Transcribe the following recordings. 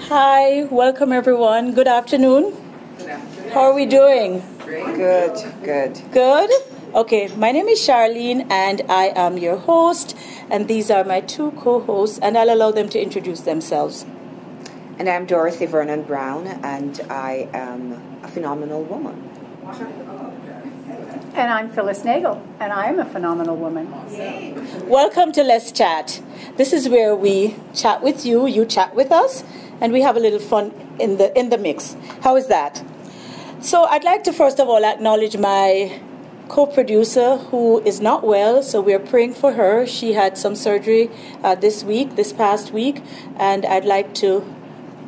Hi, welcome everyone. Good afternoon. Good afternoon. How are we doing? Good. Good? Okay, my name is Charlene and I am your host, and these are my two co-hosts, and I'll allow them to introduce themselves. And I'm Dorothy Vernon Brown, and I am a phenomenal woman. And I'm Phyllis Nagel, and I am a phenomenal woman. Welcome to Let's Chat. This is where we chat with you, you chat with us, and we have a little fun in the mix. How is that? So I'd like to first of all acknowledge my co-producer who is not well, so we're praying for her. She had some surgery this past week, and I'd like to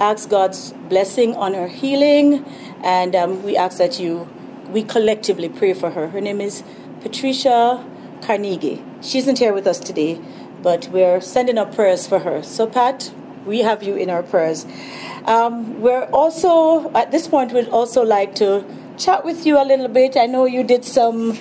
ask God's blessing on her healing, and we ask that we collectively pray for her. Her name is Patricia Carnegie. She isn't here with us today, but we're sending up prayers for her. So Pat, we have you in our prayers. We're also, at this point, we'd also like to chat with you a little bit. I know you did some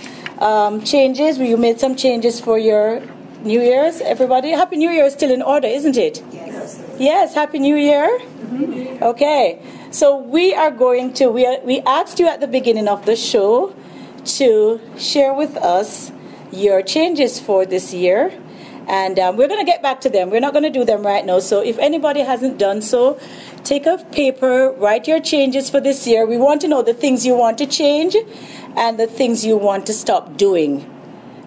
changes. You made some changes for your New Year's. Everybody, Happy New Year is still in order, isn't it? Yes. Yes, Happy New Year. Mm-hmm. Okay, so we asked you at the beginning of the show to share with us your changes for this year. And we're going to get back to them. We're not going to do them right now. So if anybody hasn't done so, take a paper, write your changes for this year. We want to know the things you want to change and the things you want to stop doing.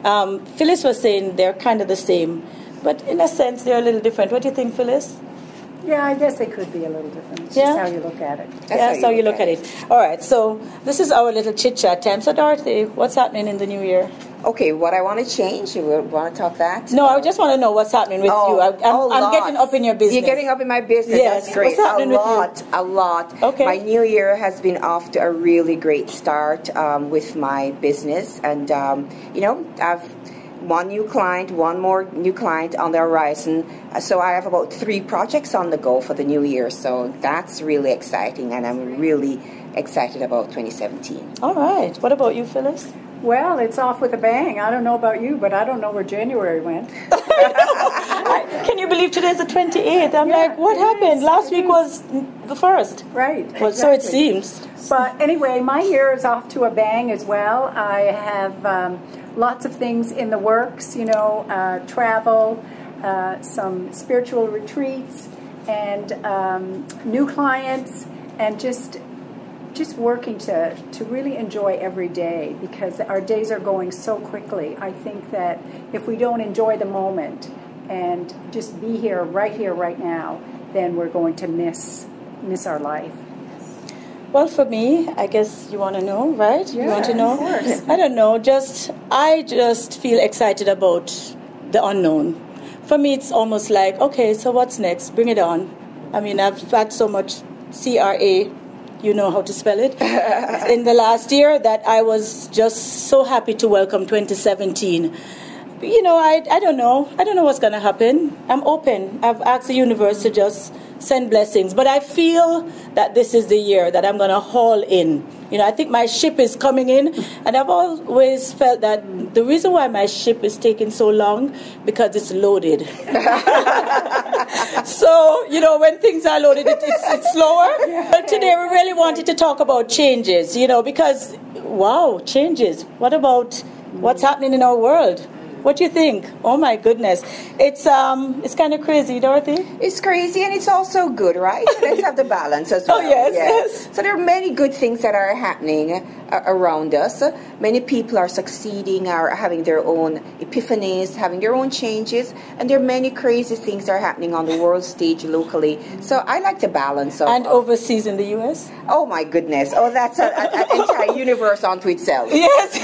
Phyllis was saying they're kind of the same, but in a sense they're a little different. What do you think, Phyllis? Yeah, I guess they could be a little different. It's Yeah? just how you look at it. That's how you look at it. All right, so this is our little chit-chat time. So Dorothy, what's happening in the new year? Okay, what I want to change, you want to talk that? No, I just want to know what's happening with you. I'm getting up in your business. You're getting up in my business. Yes. That's great. What's happening with you? A lot. Okay. My new year has been off to a really great start with my business. And, I've one more new client on the horizon. So I have about 3 projects on the go for the new year. So that's really exciting, and I'm really excited about 2017. All right. What about you, Phyllis? Well, it's off with a bang. I don't know about you, but I don't know where January went. Can you believe today's the 28th? I'm like, what happened? Last week was the 1st. Right. Well, exactly. so it seems. But anyway, my year is off to a bang as well. I have lots of things in the works, travel, some spiritual retreats, and new clients, and just working to really enjoy every day, because our days are going so quickly. I think that if we don't enjoy the moment and just be here, right now, then we're going to miss our life. Well, for me, I guess you want to know, right? Yeah, you want to know? Of course. I don't know. I just feel excited about the unknown. For me, it's almost like, okay, so what's next? Bring it on. I mean, I've had so much CRA, you know how to spell it, in the last year, that I was just so happy to welcome 2017. I don't know. I don't know what's going to happen. I'm open. I've asked the universe to just send blessings. But I feel that this is the year that I'm going to haul in. I think my ship is coming in. And I've always felt that the reason why my ship is taking so long, because it's loaded. So, when things are loaded, it's slower. But today we really wanted to talk about changes, because, wow, changes. What about what's happening in our world? What do you think? Oh my goodness, it's kind of crazy, Dorothy. It's crazy, and it's also good, right? So let's have the balance as well. Oh yes. So there are many good things that are happening around us. Many people are succeeding, are having their own epiphanies, having their own changes, and there are many crazy things that are happening on the world stage locally. So I like the balance and overseas in the U.S. Oh my goodness! Oh, that's an entire universe unto itself. Yes.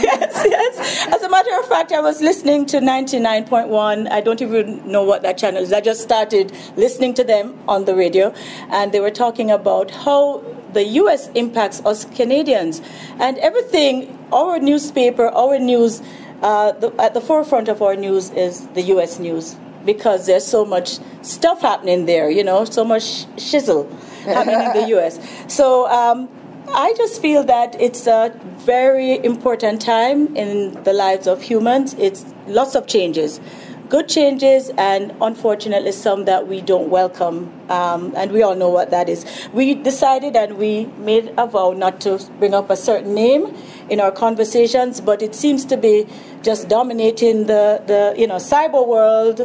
As a matter of fact, I was listening to 99.1. I don't even know what that channel is. I just started listening to them on the radio, and they were talking about how the U.S. impacts us Canadians, and everything. Our newspaper, our news, at the forefront of our news is the U.S. news, because there's so much stuff happening there. So much shizzle happening in the U.S. So I just feel that it's a very important time in the lives of humans. It's lots of changes. good changes and unfortunately some that we don't welcome, and we all know what that is. We decided and we made a vow not to bring up a certain name in our conversations, but it seems to be just dominating the cyber world,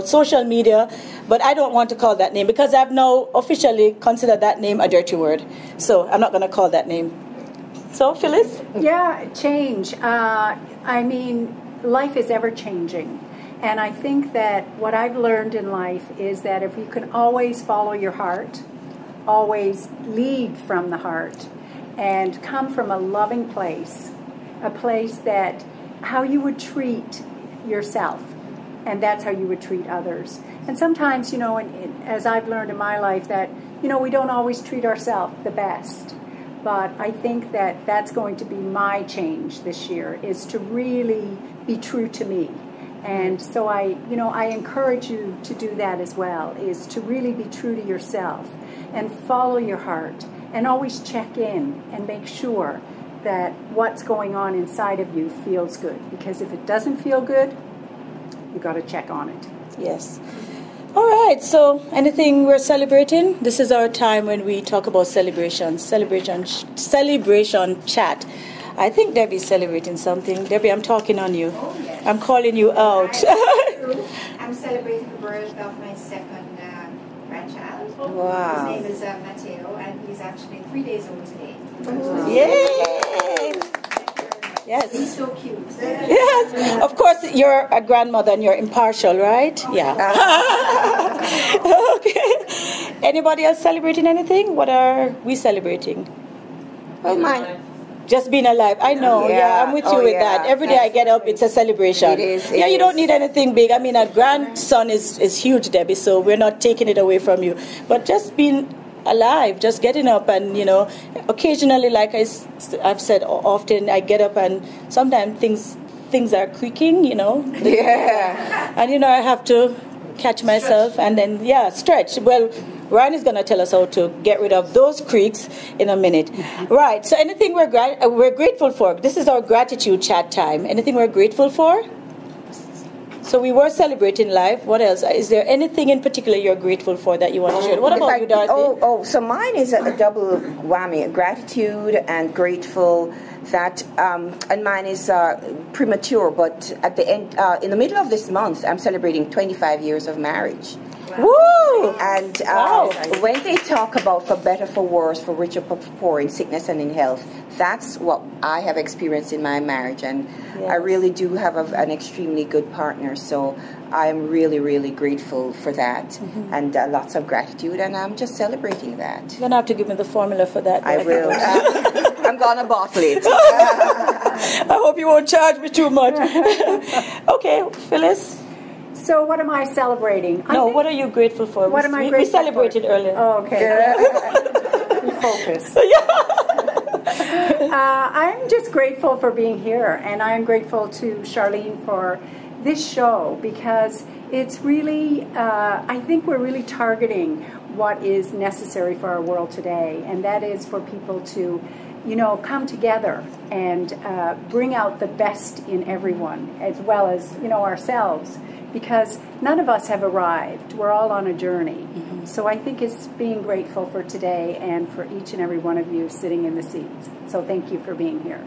social media. But I don't want to call that name because I've now officially considered that name a dirty word, so I'm not going to call that name. So, Phyllis? Yeah, change. I mean, life is ever changing. And I think that what I've learned in life is that if you can always follow your heart, always lead from the heart, and come from a loving place, a place that how you would treat yourself, and that's how you would treat others. And sometimes, as I've learned in my life, that, we don't always treat ourselves the best. But I think that that's going to be my change this year, is to really be true to me. And so I encourage you to do that as well, is to really be true to yourself and follow your heart and always check in and make sure that what's going on inside of you feels good. Because if it doesn't feel good, you've got to check on it. Yes. All right, so anything we're celebrating? This is our time when we talk about celebration chat. I think Debbie's celebrating something. Debbie, I'm talking on you. Oh, yes. I'm calling you out. I'm celebrating the birth of my second grandchild. Wow. His name is Matteo, and he's actually 3 days old today. Wow. Yay! Yes. He's so cute. Yes. Of course, you're a grandmother and you're impartial, right? Yeah. Okay. Anybody else celebrating anything? What are we celebrating? Oh, mine. Just being alive. I know. Yeah, I'm with you with that. Every day I get up, it's a celebration. It is. Yeah, you don't need anything big. I mean, a grandson is huge, Debbie, so we're not taking it away from you. But just being alive, just getting up and, occasionally, like I've said often, I get up and sometimes things are creaking, Yeah. And, I have to catch myself and then, stretch. Well, Ryan is going to tell us how to get rid of those creaks in a minute. Right, so anything we're grateful for. This is our gratitude chat time. Anything we're grateful for? So we were celebrating life. What else? Is there anything in particular you're grateful for that you want to share? What about you, Dorothy? So mine is a double whammy: gratitude and grateful. That and mine is premature, but at the end, in the middle of this month, I'm celebrating 25 years of marriage. Woo! And when they talk about for better, for worse, for richer, for poor, in sickness and in health, that's what I have experienced in my marriage. And I really do have an extremely good partner. So I am really, really grateful for that. And lots of gratitude. And I'm just celebrating that. You're going to have to give me the formula for that. I will. I'm going to bottle it. I hope you won't charge me too much. Okay, Phyllis? So what am I celebrating? What are you grateful for? What am I grateful we celebrated for? earlier. Oh, okay. Refocus. I'm just grateful for being here, and I'm grateful to Charlene for this show, because it's really, I think we're really targeting what is necessary for our world today, and that is for people to come together and bring out the best in everyone, as well as, ourselves, because none of us have arrived. We're all on a journey. So I think it's being grateful for today and for each and every one of you sitting in the seats. So thank you for being here.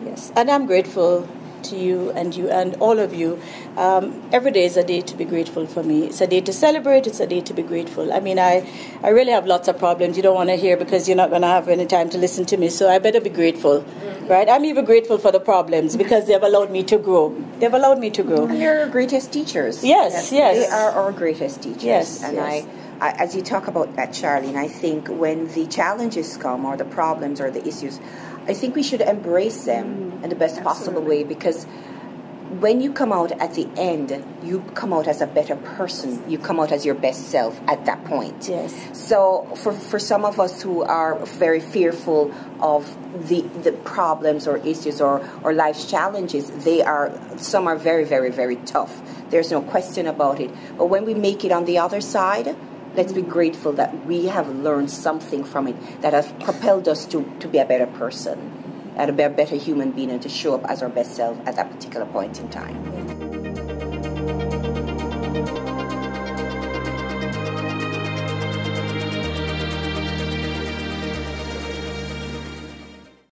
Yes, and I'm grateful to you and all of you. Every day is a day to be grateful for me. It's a day to celebrate. It's a day to be grateful. I mean, I really have lots of problems you don't want to hear because you're not going to have any time to listen to me. So I better be grateful, right? I'm even grateful for the problems because they've allowed me to grow. They've allowed me to grow. And they're our greatest teachers. Yes. They are our greatest teachers. Yes, and I, as you talk about that, Charlene, I think when the challenges come or the problems or the issues, I think we should embrace them in the best possible way, because when you come out at the end, you come out as a better person. You come out as your best self at that point. Yes. So for some of us who are very fearful of the problems or issues or life's challenges, some are very, very, very tough. There's no question about it. But when we make it on the other side, let's be grateful that we have learned something from it that has propelled us to be a better person, and a better human being, and to show up as our best self at that particular point in time.